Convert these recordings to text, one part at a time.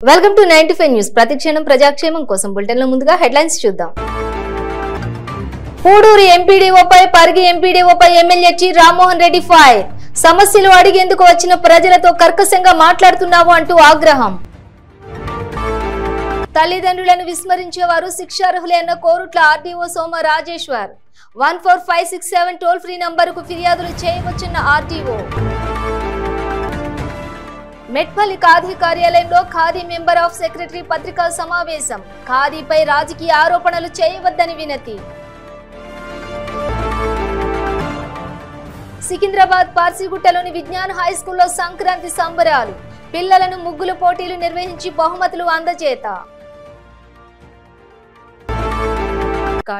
Welcome to 95 news. ప్రతిక్షణం ప్రజాక్షేమం కోసం బులెటిన్లో ముందుగా హెడ్లైన్స్ చూద్దాం. పూడూరు ఎంపీడీఓపై పరిగి ఎంపీడీఓపై MLA T Rammohan Reddy fire. సమస్యలు అడిగేందుకు వచ్చిన ప్రజలతో కర్కశంగా మాట్లాడుతున్నావు అంటూ ఆగ్రహం. తల్లిదండ్రులను విస్మరించేవారు శిక్షార్హులే అన్న Korutla RDO Soma Rajeshwar. 14567 toll free నంబరుకు ఫిర్యాదులు చేయవచ్చున్న ఆర్డీఓ. మెట్పల్లి ఖాదీ కార్యాలయంలో ఖాదీ మెంబర్ ఆఫ్ సెక్రటరీ పత్రికా సమావేశం. ఖాదీపై రాజకీయ ఆరోపణలు చేయవద్దని వినతి. సికింద్రాబాద్ పార్సిగుట్టలోని విజ్ఞాన్ హై స్కూల్లో సంక్రాంతి సంబరాలు. పిల్లలను ముగ్గుల పోటీలు నిర్వహించి బహుమతులు అందజేత.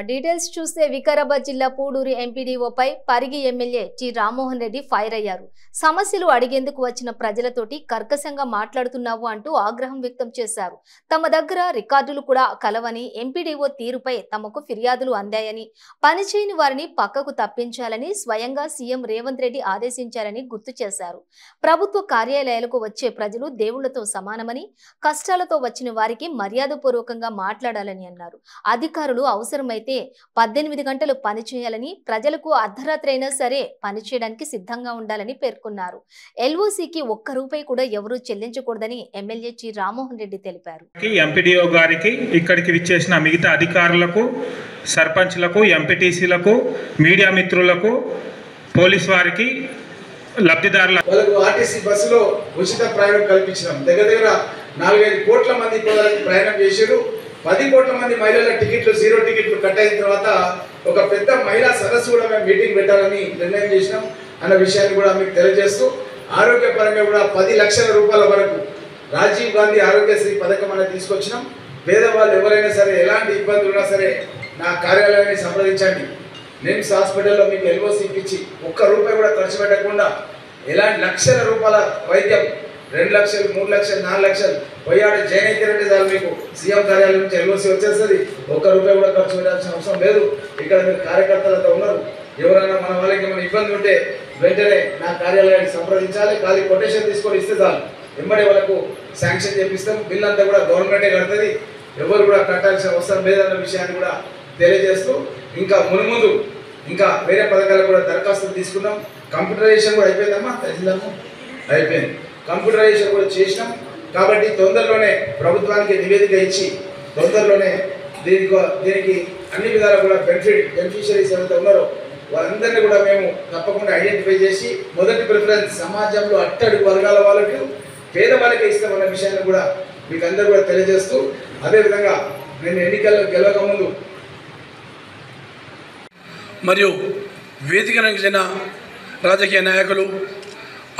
డీటెయిల్స్ చూస్తే వికారాబాద్ జిల్లా పూడూరు ఎంపీడీఓపై Parigi MLA T Rammohan Reddy fire అయ్యారు. సమస్యలు అడిగేందుకు వచ్చిన ప్రజలతోటి కర్కశంగా మాట్లాడుతున్నావు అంటూ ఆగ్రహం వ్యక్తం చేశారు. తమ దగ్గర రికార్డులు కూడా కలవని, ఎంపీడీఓ తీరుపై తమకు ఫిర్యాదులు అందాయని, పనిచేయని వారిని పక్కకు తప్పించాలని స్వయంగా సీఎం రేవంత్ రెడ్డి ఆదేశించారని గుర్తు చేశారు. ప్రభుత్వ కార్యాలయాలకు వచ్చే ప్రజలు దేవుళ్లతో సమానమని, కష్టాలతో వచ్చిన వారికి మర్యాదపూర్వకంగా మాట్లాడాలని అన్నారు. అధికారులు అవసరమైతే 18 గంటలు పనిచేయాలని, ప్రజలకు అర్ధరాత్రి అయినా సరే పనిచేయడానికి సిద్ధంగా ఉండాలని పేర్కొన్నారు. ఎల్ఓసికి ఒక్క రూపాయి కూడా ఎవరూ చెల్లించకూడదని ఎమ్మెల్యే టి రామ్మోహన్ రెడ్డి తెలిపారు. ఎంపీడీఓ గారికి, ఇక్కడికి విచ్చేసిన మిగతా అధికారులకు, సర్పంచ్లకు, ఎంపీటీసీలకు, మీడియా మిత్రులకు, పోలీస్ వారికి, లబ్ధిదారుల ఆర్టీసీ బస్సులో ఉచిత ప్రయాణం కల్పించినాం. దగ్గర 4-5 కోట్ల మంది ప్రయాణం చేశారు. 10 కోట్ల మంది మహిళల టికెట్లు, 0 టికెట్లు కట్ అయిన తర్వాత ఒక పెద్ద మహిళా సదస్సు కూడా మేము మీటింగ్ పెట్టాలని నిర్ణయం చేసినాం అన్న విషయాన్ని కూడా మీకు తెలియజేస్తూ, ఆరోగ్యపరంగా కూడా 10 లక్షల రూపాయల వరకు రాజీవ్ గాంధీ ఆరోగ్యశ్రీ పథకం అనేది తీసుకొచ్చినాం. పేదవాళ్ళు ఎవరైనా సరే, ఎలాంటి ఇబ్బందులు ఉన్నా సరే నా కార్యాలయాన్ని సంప్రదించండి. నిమ్స్ హాస్పిటల్లో మీకు ఎల్ఓసి ఇప్పించి ఒక్క రూపాయి కూడా ఖర్చు పెట్టకుండా ఎలాంటి లక్షల రూపాయల వైద్యం, 2 లక్షలు, 3 లక్షలు, 4 లక్షలు పోయాడు జాయిన్ అయితే చాలు మీకు సీఎం కార్యాలయం నుంచి ఎల్ఓసి వచ్చేస్తుంది. ఒక్క రూపాయి కూడా ఖర్చు పెట్టాల్సిన అవసరం లేదు. ఇక్కడ మీరు కార్యకర్తలతో ఉన్నారు. ఎవరైనా మన వాళ్ళకి ఏమైనా ఇబ్బంది ఉంటే వెంటనే నా కార్యాలయాన్ని సంప్రదించాలి. ఖాళీ కొటేషన్ తీసుకొని ఇస్తే చాలు, వెంబడి వాళ్ళకు శాంక్షన్ చేపిస్తాం. బిల్ అంతా కూడా గవర్నమెంటే కడుతుంది, ఎవరు కూడా కట్టాల్సిన అవసరం లేదన్న విషయాన్ని కూడా తెలియజేస్తూ, ఇంకా మునుముందు ఇంకా వేరే పథకాలకు కూడా దరఖాస్తులు తీసుకున్నాం. కంప్యూటరైజేషన్ కూడా అయిపోయిందమ్మా, తెలిసిందమ్మా, అయిపోయింది. కంప్యూటరైజేషన్ కూడా చేసినాం. కాబట్టి తొందరలోనే ప్రభుత్వానికి నివేదిక ఇచ్చి తొందరలోనే దీనికి అన్ని విధాలు కూడా బెనిఫిషరీస్ ఎవరైతే ఉన్నారో వాళ్ళందరినీ కూడా మేము తప్పకుండా ఐడెంటిఫై చేసి మొదటి ప్రిఫరెన్స్ సమాజంలో అట్టడుగు వర్గాల వాళ్ళకి, పేదవాళ్ళకి ఇస్తామన్న విషయాన్ని కూడా మీకు అందరూ కూడా తెలియజేస్తూ, అదేవిధంగా నేను ఎన్నికల్లో గెలవక ముందు మరియు వేదికకు చెందిన రాజకీయ నాయకులు,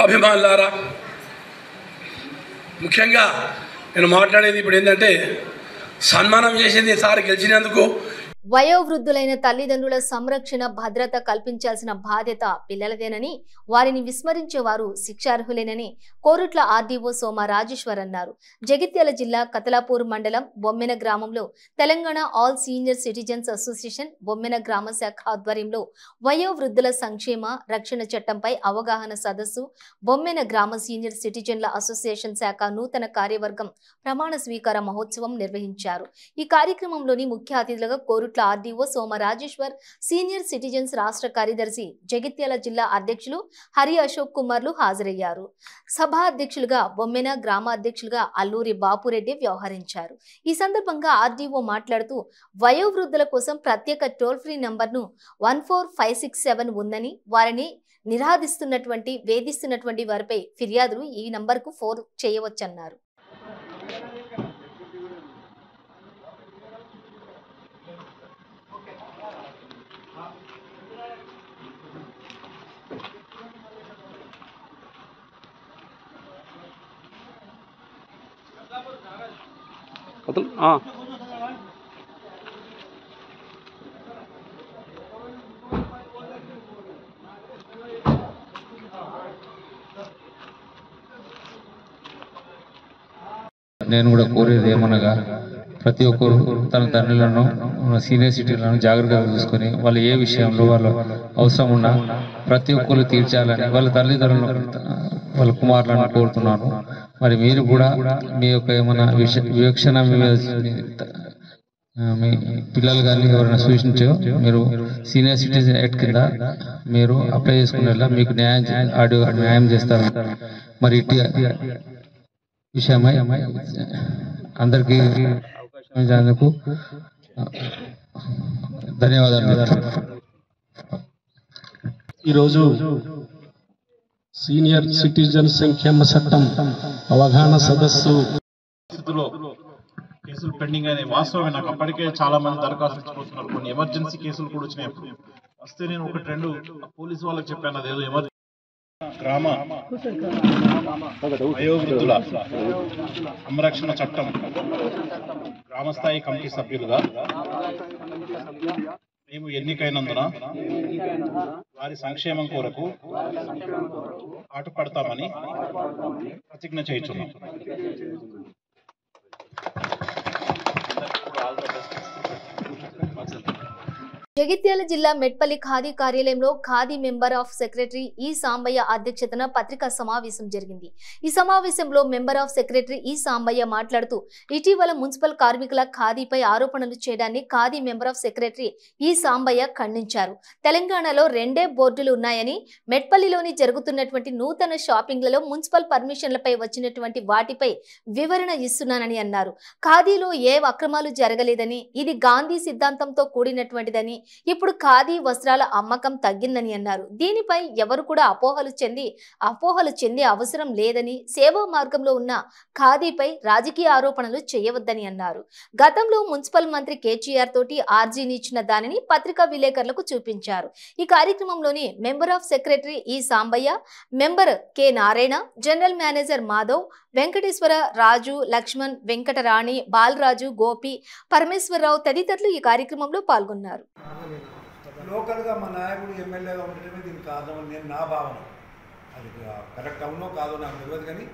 అభిమానులారా, ముఖ్యంగా నేను మాట్లాడేది ఇప్పుడు ఏంటంటే, సన్మానం చేసింది సార్ గెలిచినందుకు. వయోవృద్ధులైన తల్లిదండ్రుల సంరక్షణ, భద్రత కల్పించాల్సిన బాధ్యత పిల్లలదేనని, వారిని విస్మరించేవారు శిక్షార్హులేనని కోరుట్ల ఆర్డీఓ సోమ రాజేశ్వర్ అన్నారు. జగిత్యాల జిల్లా కతలాపూర్ మండలం బొమ్మెన గ్రామంలో Telangana all senior citizens association Bommena గ్రామ శాఖ ఆధ్వర్యంలో వయోవృద్ధుల సంక్షేమ రక్షణ చట్టంపై అవగాహన సదస్సు, బొమ్మెన గ్రామ సీనియర్ సిటిజన్ల అసోసియేషన్ శాఖ నూతన కార్యవర్గం ప్రమాణ స్వీకార మహోత్సవం నిర్వహించారు. ఈ కార్యక్రమంలోని ముఖ్య అతిథులుగా Korutla RDO Soma Rajeshwar, senior citizens రాష్ట్ర కార్యదర్శి జగిత్యాల జిల్లా అధ్యక్షులు హరి అశోక్ కుమార్లు హాజరయ్యారు. సభా అధ్యక్షులుగా బొమ్మెన, గ్రామ అధ్యక్షులుగా అల్లూరి బాపురెడ్డి వ్యవహరించారు. ఈ సందర్భంగా ఆర్డీఓ మాట్లాడుతూ, వయోవృద్ధుల కోసం ప్రత్యేక టోల్ ఫ్రీ నంబర్ను 14567 ఉందని, వారిని నిరాధిస్తున్నటువంటి, వేధిస్తున్నటువంటి వారిపై ఫిర్యాదులు ఈ నంబర్కు ఫోన్ చేయవచ్చన్నారు. నేను కూడా కోరేది ఏమనగా, ప్రతి ఒక్కరు తన తండ్రులను, సీనియర్ సిటిజన్లను జాగ్రత్తగా చూసుకొని వాళ్ళు ఏ విషయంలో వాళ్ళు అవసరం ఉన్నా ప్రతి ఒక్కరు తీర్చాలని వాళ్ళ తల్లిదండ్రులను వాళ్ళ కుమారులను కోరుతున్నాను. మరి మీరు కూడా మీ యొక్క ఏమైనా వివక్షణ మీ పిల్లలు కానీ ఎవరైనా సూచించో మీరు సీనియర్ సిటిజన్ యాక్ట్ కింద మీరు అప్లై చేసుకునేలా మీకు న్యాయం చేస్తారు. మరి ఇట్టి విషయమై అందరికీ అవకాశం ఇచ్చినందుకు ధన్యవాదాలు. ఈరోజు సీనియర్ సిటిజన్ సంక్షేమ చట్టం అవగాహన సదస్సు కేసులు పెండింగ్ అనే వాస్తవమే. నాకు అప్పటికే చాలా మంది దరఖాస్తు ఇచ్చిపోతున్నారు. కొన్ని ఎమర్జెన్సీ కేసులు కూడా వచ్చినాయి. అప్పుడు వస్తే నేను ఒకటి రెండు పోలీసు వాళ్ళకి చెప్పాను, అదేదో ఎమర్జెన్సీ గ్రామ వయోవృద్ధుల సంరక్షణ చట్టం గ్రామస్థాయి కమిటీ సభ్యులుగా మేము ఎన్నికైనందున వారి సంక్షేమం కొరకు పాటుపడతామని ప్రతిజ్ఞ చేయుచున్నాం. జగిత్యాల జిల్లా మెట్పల్లి ఖాదీ కార్యాలయంలో khadi member of secretary E Sambaiah అధ్యక్షతన పత్రికా సమావేశం జరిగింది. ఈ సమావేశంలో member of secretary E Sambaiah మాట్లాడుతూ ఇటీవల మున్సిపల్ కార్మికుల ఖాదీపై ఆరోపణలు చేయడాన్ని khadi member of secretary E Sambaiah ఖండించారు. తెలంగాణలో 2 బోర్డులు ఉన్నాయని, మెట్పల్లిలోని జరుగుతున్నటువంటి నూతన షాపింగ్లలో మున్సిపల్ పర్మిషన్లపై వచ్చినటువంటి వాటిపై వివరణ ఇస్తున్నానని అన్నారు. ఖాదీలో ఏ అక్రమాలు జరగలేదని, ఇది గాంధీ సిద్ధాంతంతో కూడినటువంటిదని, ఇప్పుడు ఖాదీ వస్త్రాల అమ్మకం తగ్గిందని అన్నారు. దీనిపై ఎవరు కూడా అపోహలు చెందే అవసరం లేదని, సేవా మార్గంలో ఉన్న ఖాదీపై రాజకీయ ఆరోపణలు చేయవద్దని అన్నారు. గతంలో మున్సిపల్ మంత్రి కేటీఆర్ తోటి ఆర్జీని ఇచ్చిన దానిని పత్రికా విలేకరులకు చూపించారు. ఈ కార్యక్రమంలోని member of secretary E Sambaiah, member K Narayana, general manager Madhav, Venkateswara, Raju, Lakshman, Venkatarani, Balaraju, Gopi, Parameswararao తదితరులు ఈ కార్యక్రమంలో పాల్గొన్నారు. లోకల్గా మా నాయకుడు ఎమ్మెల్యేగా ఉండటమే దీనికి కారణం అని నా భావన. అది కరెక్ట్ అవునో కాదో నాకు తెలియదు, కానీ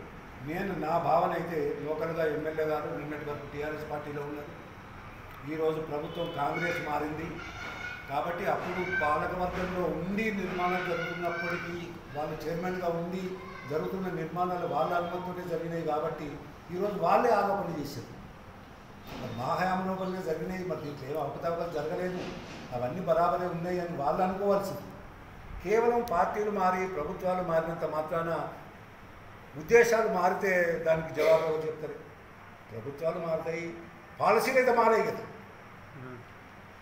నా భావన అయితే లోకల్గా ఎమ్మెల్యే గారు నిన్నటి వరకు టీఆర్ఎస్ పార్టీలో ఉన్నారు. ఈరోజు ప్రభుత్వం కాంగ్రెస్ మారింది కాబట్టి అప్పుడు పాలకవర్గంలో ఉండి నిర్మాణాలు జరుగుతున్నప్పటికీ వాళ్ళు చైర్మన్గా ఉండి జరుగుతున్న నిర్మాణాలు వాళ్ళ అనుమతితోనే జరిగినాయి కాబట్టి ఈరోజు వాళ్ళే ఆరోపణ చేశారు. మా హయాంలో వల్లే జరిగినాయి, మరి దీంట్లో ఏమో అవకతవకలు జరగలేదు, అవన్నీ బరాబరే ఉన్నాయి అని వాళ్ళు అనుకోవాల్సింది. కేవలం పార్టీలు మారి ప్రభుత్వాలు మారినంత మాత్రాన ఉద్దేశాలు మారితే దానికి జవాబు ఎవరు చెప్తారు? ప్రభుత్వాలు మారుతాయి, పాలసీలు అయితే మారాయి కదా.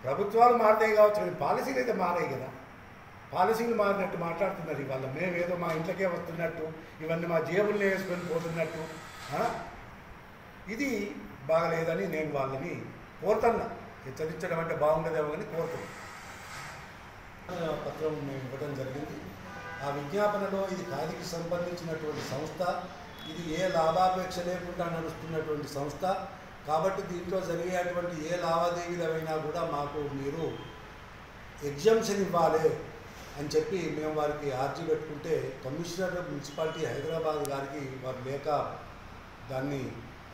ప్రభుత్వాలు మారుతాయి కావచ్చు, పాలసీలు అయితే మారాయి కదా. పాలసీలు మారినట్టు మాట్లాడుతున్నారు ఇవాళ. మేమేదో మా ఇంట్లోకే వస్తున్నట్టు, ఇవన్నీ మా జేబుల్ని వేసుకొని పోతున్నట్టు. ఇది బాగలేదని నేను వాళ్ళని కోరుతున్నా. హెచ్చరించడం అంటే బాగుండదేమో కానీ కోరుతున్నా. పత్రం మేము ఇవ్వడం జరిగింది. ఆ విజ్ఞాపనలో ఇది ఖాదీకి సంబంధించినటువంటి సంస్థ, ఇది ఏ లాభాపేక్ష లేకుండా నడుస్తున్నటువంటి సంస్థ కాబట్టి దీంట్లో జరిగేటువంటి ఏ లావాదేవీలైనా కూడా మాకు మీరు ఎగ్జామ్షన్ ఇవ్వాలి అని చెప్పి మేము వారికి ఆర్జీ పెట్టుకుంటే కమిషనర్ మున్సిపాలిటీ హైదరాబాద్ గారికి వారు లేక దాన్ని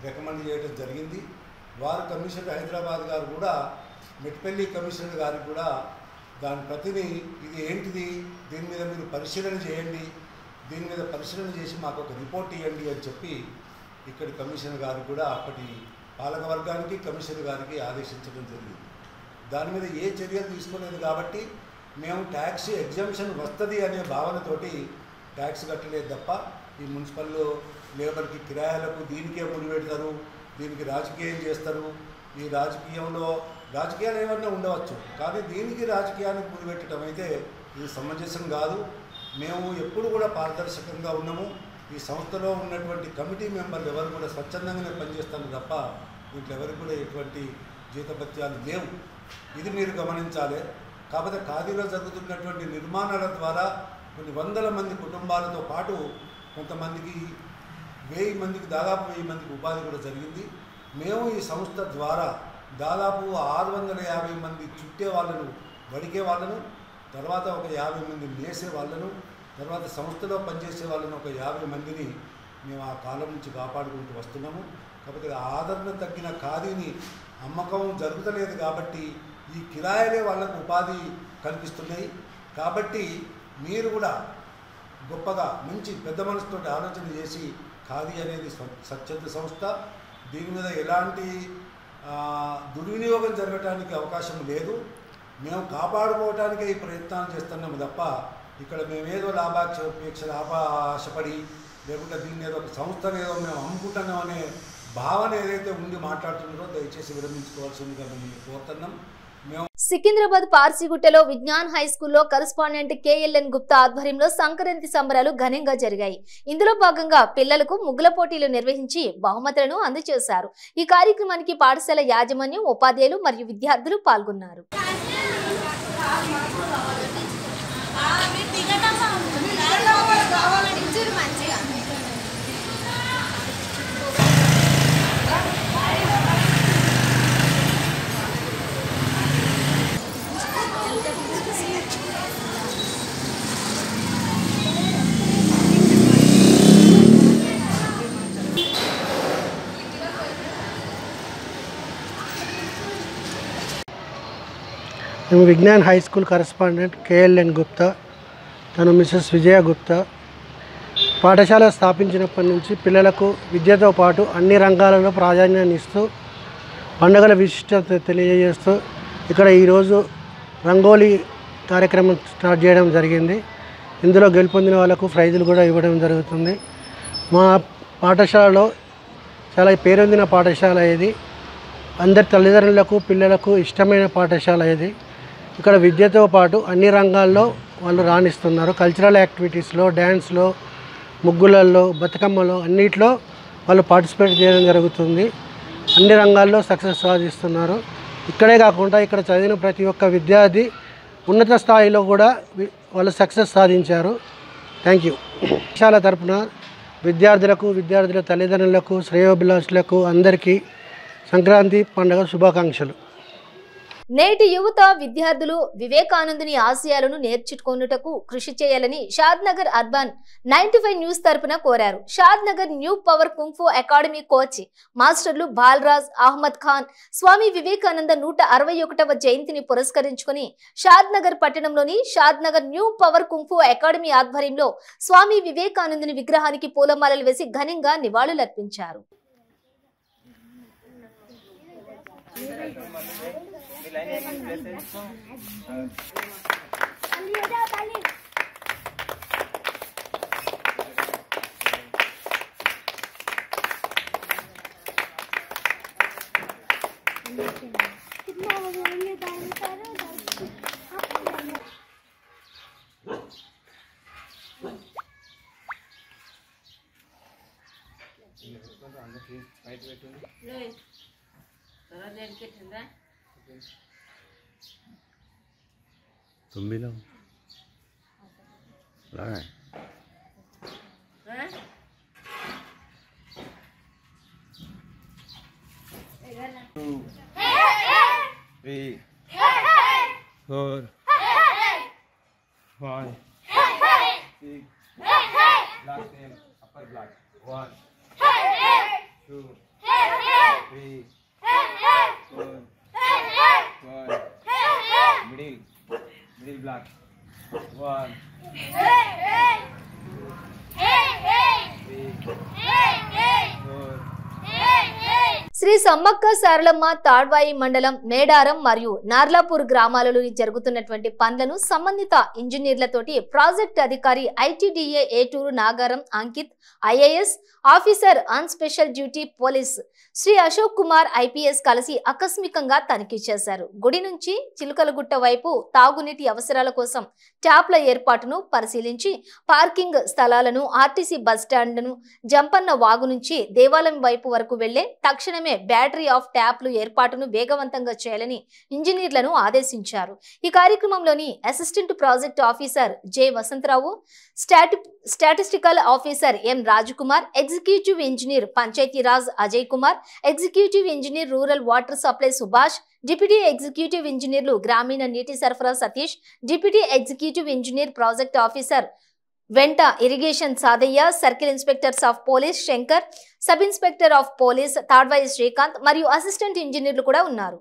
రికమెండ్ చేయడం జరిగింది. వారు కమిషనర్ హైదరాబాద్ గారు కూడా మెట్పల్లి కమిషనర్ గారికి కూడా దాని ప్రతిని ఇది ఏంటిది, దీని మీద మీరు పరిశీలన చేయండి, దీని మీద పరిశీలన చేసి మాకు ఒక రిపోర్ట్ ఇవ్వండి అని చెప్పి ఇక్కడి కమిషనర్ గారు కూడా అప్పటి పాలకవర్గానికి కమిషనర్ గారికి ఆదేశించడం జరిగింది. దాని మీద ఏ చర్యలు తీసుకోలేదు కాబట్టి మేము ట్యాక్స్ ఎగ్జామ్షన్ వస్తుంది అనే భావనతోటి ట్యాక్స్ కట్టలేదు తప్ప ఈ మున్సిపల్ లేబర్కి కిరాయాలకు దీనికే ముడిపెడతారు, దీనికి రాజకీయం చేస్తారు. ఈ రాజకీయంలో రాజకీయాలు ఏమన్నా ఉండవచ్చు కానీ దీనికి రాజకీయానికి ముడిపెట్టడం అయితే ఇది సమంజసం కాదు. మేము ఎప్పుడు కూడా పారదర్శకంగా ఉన్నాము. ఈ సంస్థలో ఉన్నటువంటి కమిటీ మెంబర్లు ఎవరు కూడా స్వచ్ఛందంగానే పనిచేస్తాను తప్ప దీంట్లో ఎవరికి కూడా ఎటువంటి జీతభత్యాలు లేవు. ఇది మీరు గమనించాలి. కాకపోతే ఖాదీలో జరుగుతున్నటువంటి నిర్మాణాల ద్వారా కొన్ని వందల మంది కుటుంబాలతో పాటు కొంతమందికి 1000 మందికి దాదాపు 1000 మందికి ఉపాధి కూడా జరిగింది. మేము ఈ సంస్థ ద్వారా దాదాపు 650 మంది చుట్టే వాళ్ళను, వడికే వాళ్ళను, తర్వాత ఒక 50 మంది నేసే వాళ్ళను, తర్వాత సంస్థలో పనిచేసే వాళ్ళను ఒక 50 మందిని మేము ఆ కాలం నుంచి కాపాడుకుంటూ వస్తున్నాము. కాకపోతే ఆదరణ తగ్గిన ఖాదీని అమ్మకం జరుగుతలేదు కాబట్టి ఈ కిరాయిలే వాళ్ళకు ఉపాధి కల్పిస్తున్నాయి. కాబట్టి మీరు కూడా గొప్పగా మంచి పెద్ద మనసుతో ఆలోచన చేసి ఖాదీ అనేది స్వచ్ఛంద సంస్థ. దీని మీద ఎలాంటి దుర్వినియోగం జరగడానికి అవకాశం లేదు. మేము కాపాడుకోవడానికే ఈ ప్రయత్నాలు చేస్తున్నాము తప్ప ఇక్కడ మేమేదో ఆశపడి లేకుంటే దీన్ని ఏదో ఒక సంస్థను ఏదో మేము అమ్ముకుంటున్నాం అనే భావన ఏదైతే ఉండి మాట్లాడుతున్నారో దయచేసి విరమించుకోవాల్సిందిగా మేము కోరుతున్నాం. సికింద్రాబాద్ పార్సిగుట్టలో విజ్ఞాన్ హై స్కూల్లో కరెస్పాండెంట్ KLN గుప్తా ఆధ్వర్యంలో సంక్రాంతి సంబరాలు ఘనంగా జరిగాయి. ఇందులో భాగంగా పిల్లలకు ముగ్గుల పోటీలు నిర్వహించి బహుమతులను అందజేశారు. ఈ కార్యక్రమానికి పాఠశాల యాజమాన్యం, ఉపాధ్యాయులు మరియు విద్యార్థులు పాల్గొన్నారు. మేము Vignan high school correspondent KLN Gupta, తను మిసెస్ విజయ గుప్తా. పాఠశాల స్థాపించినప్పటి నుంచి పిల్లలకు విద్యతో పాటు అన్ని రంగాలలో ప్రాధాన్యాన్ని ఇస్తూ పండుగల విశిష్టత తెలియజేస్తూ ఇక్కడ ఈరోజు రంగోలీ కార్యక్రమం స్టార్ట్ చేయడం జరిగింది. ఇందులో గెలుపొందిన వాళ్ళకు ప్రైజులు కూడా ఇవ్వడం జరుగుతుంది. మా పాఠశాలలో చాలా పేరొందిన పాఠశాల ఇది. అందరి తల్లిదండ్రులకు పిల్లలకు ఇష్టమైన పాఠశాల ఇది. ఇక్కడ విద్యతో పాటు అన్ని రంగాల్లో వాళ్ళు రాణిస్తున్నారు. కల్చరల్ యాక్టివిటీస్లో, డ్యాన్స్లో, ముగ్గులలో, బతుకమ్మలో అన్నిట్లో వాళ్ళు పార్టిసిపేట్ చేయడం జరుగుతుంది. అన్ని రంగాల్లో సక్సెస్ సాధిస్తున్నారు. ఇక్కడే కాకుండా ఇక్కడ చదివిన ప్రతి ఒక్క విద్యార్థి ఉన్నత స్థాయిలో కూడా వాళ్ళు సక్సెస్ సాధించారు. Thank you. పాఠశాల తరపున విద్యార్థుల తల్లిదండ్రులకు, శ్రేయోభిలాషులకు అందరికీ సంక్రాంతి పండుగ శుభాకాంక్షలు. నేటి యువత విద్యార్థులు వివేకానందుని ఆశయాలను నేర్చుకొనుటకు కృషి చేయాలని షాద్నగర్ అర్బన్ 95 న్యూస్ తరపున కోరారు. Shadnagar new power kung fu academy coach మాస్టర్లు బాలరాజ్, అహ్మద్ ఖాన్ స్వామి వివేకానంద 161వ జయంతిని పురస్కరించుకుని షాద్నగర్ పట్టణంలోని Shadnagar new power kung fu academy ఆధ్వర్యంలో స్వామి వివేకానందుని విగ్రహానికి పూలమాలలు వేసి ఘనంగా నివాళులర్పించారు. तुम भी लो लगा Three, 4, 5, 6, black tail, upper black, 1, 2, 3, 4, 5, middle black, 1, 2, 3, 4. Shri Sammakka Saralamma Tadvai మండలం మేడారం మరియు నార్లాపూర్ గ్రామాలలో జరుగుతున్నటువంటి పనులను సంబంధిత ఇంజనీర్లతోటి ప్రాజెక్ట్ అధికారి ITDA Eturu Nagaram Ankit IAS officer on special duty police Shri Ashok Kumar IPS కలిసి ఆకస్మికంగా తనిఖీ చేశారు. గుడి నుంచి చిలుకలగుట్ట వైపు తాగునీటి అవసరాల కోసం ట్యాప్ల ఏర్పాటును పరిశీలించి పార్కింగ్ స్థలాలను, RTC బస్టాండ్ను, జంపన్న వాగు నుంచి దేవాలయం వైపు వరకు వెళ్లే తక్షణమే బ్యాటరీ ఆఫ్ ట్యాప్లు ఏర్పాటును వేగవంతంగా చేయాలని ఇంజనీర్లను ఆదేశించారు. ఈ కార్యక్రమంలోని assistant project officer J Vasantharao, statistical officer M Rajkumar, executive engineer Panchayat Raj Ajay Kumar, executive engineer rural water supply Subhash, deputy executive ఇంజనీర్లు గ్రామీణ నీటి సరఫరా Satish, deputy executive engineer project officer వెంట irrigation Sadaiah, circle inspectors of police Shankar, sub inspector of police Tadvai Srikanth మరియు అసిస్టెంట్ ఇంజనీర్లు కూడా ఉన్నారు.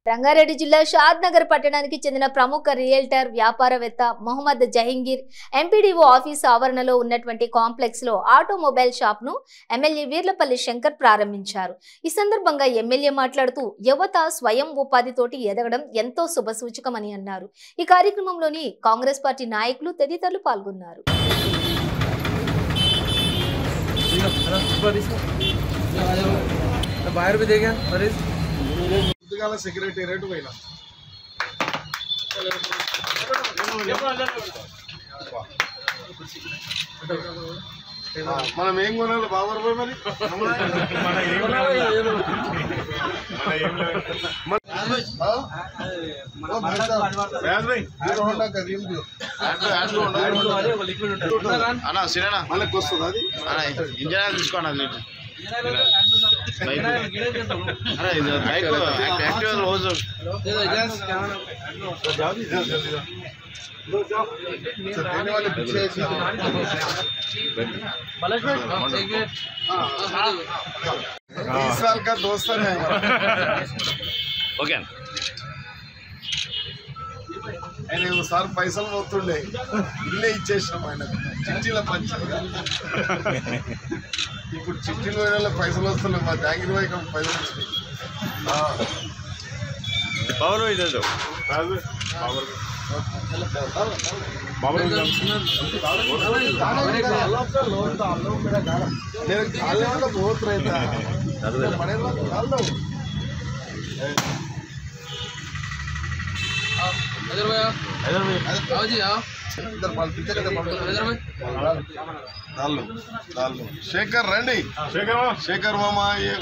రంగారెడ్డి జిల్లా షాద్ నగర్ పట్టణానికి చెందిన ప్రముఖ రియల్టర్ వ్యాపారవేత్త మొహమ్మద్ జహంగీర్ ఎంపీడీఓ ఆఫీస్ ఆవరణలో ఉన్నటువంటి కాంప్లెక్స్ లో ఆటోమొబైల్ షాప్ ను ఎమ్మెల్యే వీర్లపల్లి శంకర్ ప్రారంభించారు. ఈ సందర్భంగా ఎమ్మెల్యే మాట్లాడుతూ యువత స్వయం ఉపాధితోటి ఎదగడం ఎంతో శుభసూచకమని అన్నారు. ఈ కార్యక్రమంలోని కాంగ్రెస్ పార్టీ నాయకులు తదితరులు పాల్గొన్నారు. సెక్రటేరియట్ పోయినా మనం ఏం కొనాలి బాబర్ పోయి మరి మనకు వస్తుంది అది ఇంజనీర్ తీసుకోండి इस साल का दोस्त है ओके ఆయన ఒకసారి పైసలు పోతుండే ఇల్లే ఇచ్చేసాం ఆయన చిట్టీల పంచి ఇప్పుడు చిట్టీలు పోయిన పైసలు వస్తున్నాయి మా జాంగిరి వైపు పైసలు వచ్చినాయి బాబు ఇదే बहुत रहता है शेखर రండి शेखर मामा ये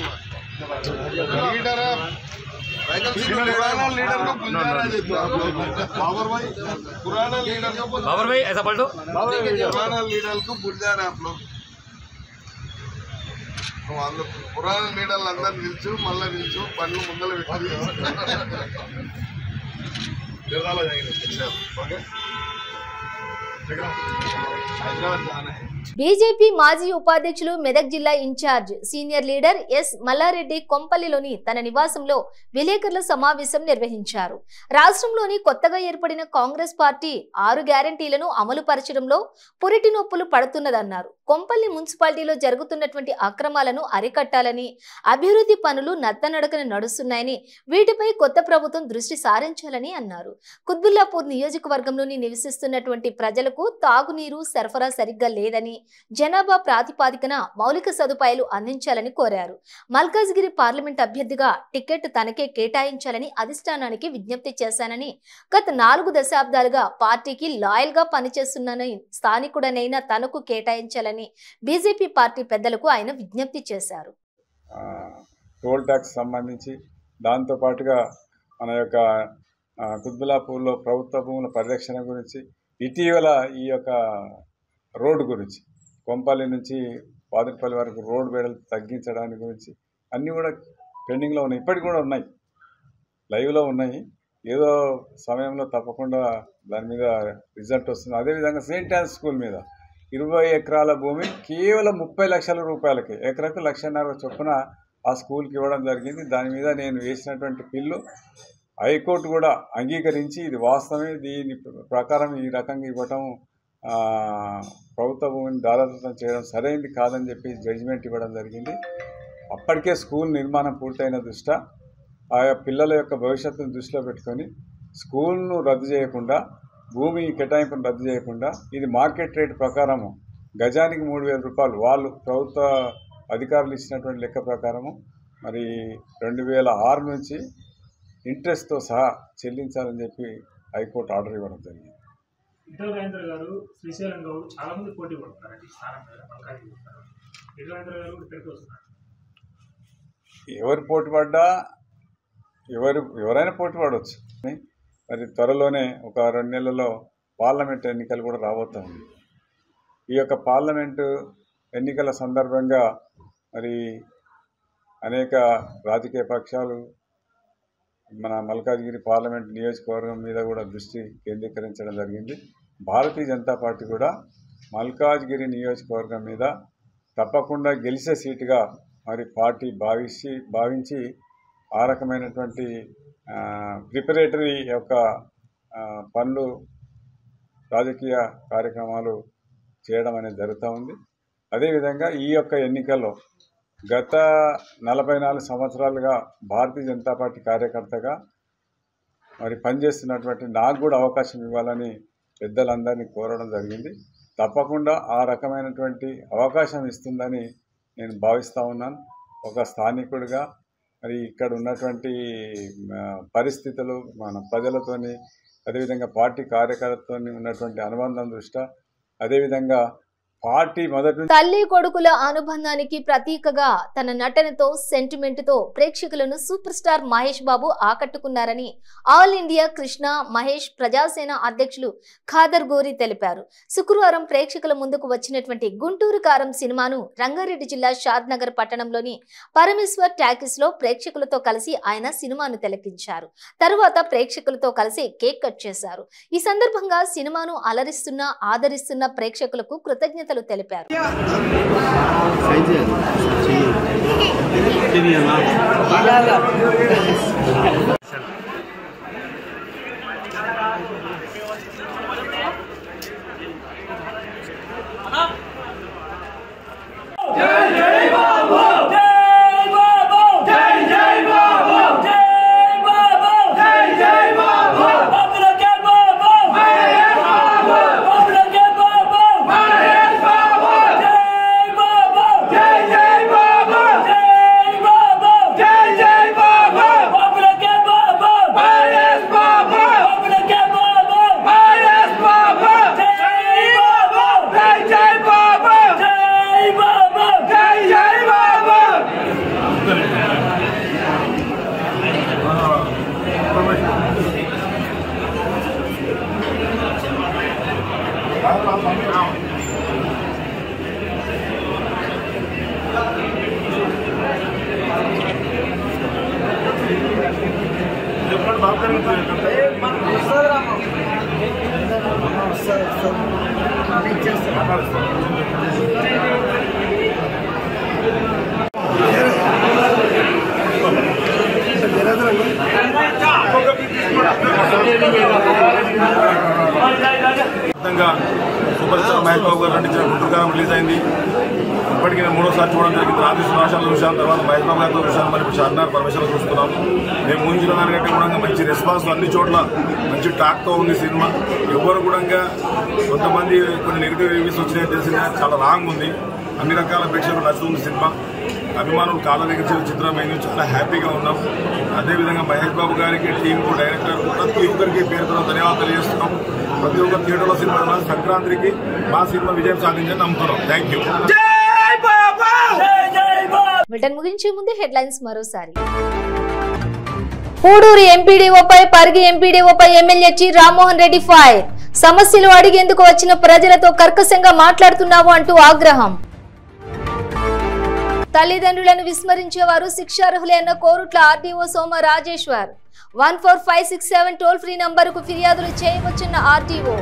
लीडर पुराना लीडर को पुराना बाबर भाई ऐसा पलटो पुराना लीडर को बुझारे आप लोग पुराना लीडर अंदर निल्चु मल्ला निल्चु पन्नु मुंदल బీజేపీ మాజీ ఉపాధ్యక్షులు మెదక్ జిల్లా incharge senior leader S Mallareddy కొంపల్లిలోని తన నివాసంలో విలేకరుల సమావేశం నిర్వహించారు. రాష్ట్రంలోని కొత్తగా ఏర్పడిన కాంగ్రెస్ పార్టీ 6 గ్యారంటీలను అమలు పరచడంలో పురిటి నొప్పులు పడుతున్నదన్నారు. కొంపల్లి మున్సిపాలిటీలో జరుగుతున్నటువంటి అక్రమాలను అరికట్టాలని, అభివృద్ధి పనులు నత్తనడకన నడుస్తున్నాయని, వీటిపై కొత్త ప్రభుత్వం దృష్టి సారించాలని అన్నారు. కుత్బుల్లాపూర్ నియోజకవర్గంలోని నివసిస్తున్నటువంటి ప్రజలకు తాగునీరు సరఫరా సరిగ్గా లేదని, జనాభా ప్రాతిపాదికన మౌలిక సదుపాయాలు అందించాలని కోరారు. మల్కాజ్గిరి పార్లమెంట్ అభ్యర్థిగా టికెట్ తనకే కేటాయించాలని అధిష్టానానికి విజ్ఞప్తి చేశానని, గత 4 దశాబ్దాలుగా పార్టీకి లాయల్ గా పనిచేస్తున్నానని, స్థానికుడనైనా తనకు కేటాయించాలని బీజేపీ పార్టీ పెద్దలకు ఆయన విజ్ఞప్తి చేశారు. టోల్ ట్యాక్స్ సంబంధించి దాంతో పాటుగా మన యొక్క కుత్బుల్లాపూర్లో ప్రభుత్వ భూముల పరిరక్షణ గురించి, ఇటీవల ఈ యొక్క రోడ్డు గురించి, కొంపల్లి నుంచి పాదుపల్లి వరకు రోడ్డు వెడల్పు తగ్గించడానికి గురించి అన్నీ కూడా పెండింగ్లో ఉన్నాయి. ఇప్పటికి కూడా ఉన్నాయి, లైవ్లో ఉన్నాయి. ఏదో సమయంలో తప్పకుండా దాని మీద రిజల్ట్ వస్తుంది. అదేవిధంగా సెయింట్ ఆన్స్ స్కూల్ మీద 20 ఎకరాల భూమి కేవలం 30 లక్షల రూపాయలకి, ఎకరకు 1,50,000 చొప్పున ఆ స్కూల్కి ఇవ్వడం జరిగింది. దాని మీద నేను వేసినటువంటి బిల్లు హైకోర్టు కూడా అంగీకరించి ఇది వాస్తవమే, దీని ప్రకారం ఈ రకంగా ఇవ్వటం ప్రభుత్వ భూమిని దారాదత్తం చేయడం సరైనది కాదని చెప్పి జడ్జిమెంట్ ఇవ్వడం జరిగింది. అప్పటికే స్కూల్ నిర్మాణం పూర్తయిన దృష్ట్యా ఆయా పిల్లల యొక్క భవిష్యత్తును దృష్టిలో పెట్టుకొని స్కూల్ను రద్దు చేయకుండా, భూమి కేటాయింపును రద్దు చేయకుండా, ఇది మార్కెట్ రేట్ ప్రకారము గజానికి 3,000 రూపాయలు వాళ్ళు ప్రభుత్వ అధికారులు ఇచ్చినటువంటి లెక్క ప్రకారము మరి 2006 నుంచి ఇంట్రెస్ట్తో సహా చెల్లించాలని చెప్పి హైకోర్టు ఆర్డర్ ఇవ్వడం జరిగింది. ఇటల్ రాజేంద్ర గారు శ్రీశైలం గౌడ్ చాలా మంది పోటీ పడుతున్నారు. ఎవరు పోటీ పడ్డా ఎవరైనా పోటీ పడవచ్చు. మరి త్వరలోనే ఒక 2 నెలల్లో పార్లమెంట్ ఎన్నికలు కూడా రాబోతుంది. ఈ యొక్క పార్లమెంటు ఎన్నికల సందర్భంగా మరి అనేక రాజకీయ పక్షాలు మన మల్కాజ్గిరి పార్లమెంట్ నియోజకవర్గం మీద కూడా దృష్టి కేంద్రీకరించడం జరిగింది. భారతీయ జనతా పార్టీ కూడా మల్కాజ్గిరి నియోజకవర్గం మీద తప్పకుండా గెలిచే సీటుగా మరి పార్టీ భావించి ఆ రకమైనటువంటి ప్రిపరేటరీ యొక్క పనులు రాజకీయ కార్యక్రమాలు చేయడం అనేది జరుగుతూ ఉంది. అదేవిధంగా ఈ యొక్క ఎన్నికల్లో గత 44 సంవత్సరాలుగా భారతీయ జనతా పార్టీ కార్యకర్తగా మరి పనిచేస్తున్నటువంటి నాకు కూడా అవకాశం ఇవ్వాలని పెద్దలందరినీ కోరడం జరిగింది. తప్పకుండా ఆ రకమైనటువంటి అవకాశం ఇస్తుందని నేను భావిస్తూ ఉన్నాను. ఒక స్థానికుడిగా మరి ఇక్కడ ఉన్నటువంటి పరిస్థితులు మన ప్రజలతోని అదేవిధంగా పార్టీ కార్యకర్తలతో ఉన్నటువంటి అనుబంధం దృష్ట్యా అదేవిధంగా పార్టీ మొదటి తల్లి కొడుకుల అనుబంధానికి ప్రతీకగా తన నటనతో సెంటిమెంట్ తో ప్రేక్షకులను super star Mahesh Babu ఆకట్టుకున్నారని all India Krishna Mahesh Prajasena అధ్యక్షులు ఖాదర్ గోరి తెలిపారు. శుక్రవారం ప్రేక్షకుల ముందుకు వచ్చినటువంటి గుంటూరు కారం సినిమాను రంగారెడ్డి జిల్లా షాద్ నగర్ పట్టణంలోని పరమేశ్వర్ టాకీస్ లో ప్రేక్షకులతో కలిసి ఆయన సినిమాను తిలకించారు. తరువాత ప్రేక్షకులతో కలిసి కేక్ కట్ చేశారు. ఈ సందర్భంగా సినిమాను అలరిస్తున్న ఆదరిస్తున్న ప్రేక్షకులకు కృతజ్ఞతలు తెలిపారు. సూపర్ స్టార్ మహేష్ బాబు గారు నటించిన గుంటూరు కారం రిలీజ్ అయింది. ఇప్పటికీ నేను 3వ సారి చూడడం జరిగింది. రాజేశ్వర రాష్ట్రాలు చూసాను, తర్వాత మహేష్ బాబు గారితో చూసాను, మరి ఇప్పుడు షార్నార్ పరమేశ్వరం చూస్తున్నాం. మేము ఊహించిన దానికంటే కూడా మంచి రెస్పాన్స్, అన్ని చోట్ల మంచి టాక్తో ఉంది సినిమా. ఎవరు కూడా కొంతమంది కొన్ని నెగిటివ్ రివ్యూస్ వచ్చినాయి తెలిసిన చాలా రాంగ్ ఉంది. అన్ని రకాల ప్రేక్షకులు నచ్చుతుంది సినిమా. అభిమానులు కాళ్ళ దగ్గర చిత్రం మేము చాలా హ్యాపీగా ఉన్నాం. అదేవిధంగా మహేష్ బాబు గారికి, టీంకు, డైరెక్టర్ ప్రతి ఒక్కరికి పేరుతో ధన్యవాదాలు తెలియజేస్తున్నాం. ప్రతి ఒక్క థియేటర్లో సినిమా సంక్రాంతికి మా సినిమా విజయం సాధించని నమ్ముతున్నాం. Thank you. బులెటిన్ ముగించే ముందు హెడ్లైన్స్ మరోసారి. పూడూరు ఎంపీడీఓపై పరిగి ఎంపీడీఓపై MLA T Rammohan Reddy fire. సమస్యలు అడిగేందుకు వచ్చిన ప్రజలతో కర్కశంగా మాట్లాడుతున్నావు అంటూ ఆగ్రహం. తల్లిదండ్రులను విస్మరించేవారు శిక్షార్హులే అన్న Korutla RDO Soma Rajeshwar. 14567 toll free నంబరుకు ఫిర్యాదులు చేయవచ్చున్న ఆర్డీఓ.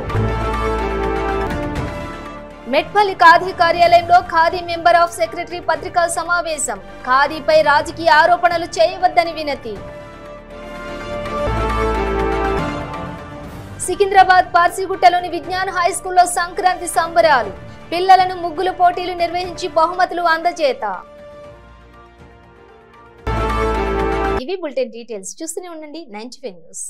మెట్పల్లి ఖాదీ కార్యాలయంలో ఖాదీ మెంబర్ ఆఫ్ సెక్రటరీ పత్రికా సమావేశం. ఖాదీపై రాజకీయ ఆరోపణలు చేయవద్దని వినతి. సికింద్రాబాద్ పార్సిగుట్టలోని విజ్ఞాన్ హై స్కూల్లో సంక్రాంతి సంబరాలు. పిల్లలను ముగ్గుల పోటీలు నిర్వహించి బహుమతులు అందజేత. ఇవి బులెటిన్ డీటెయిల్స్. చూస్తూనే ఉండండి 95 న్యూస్.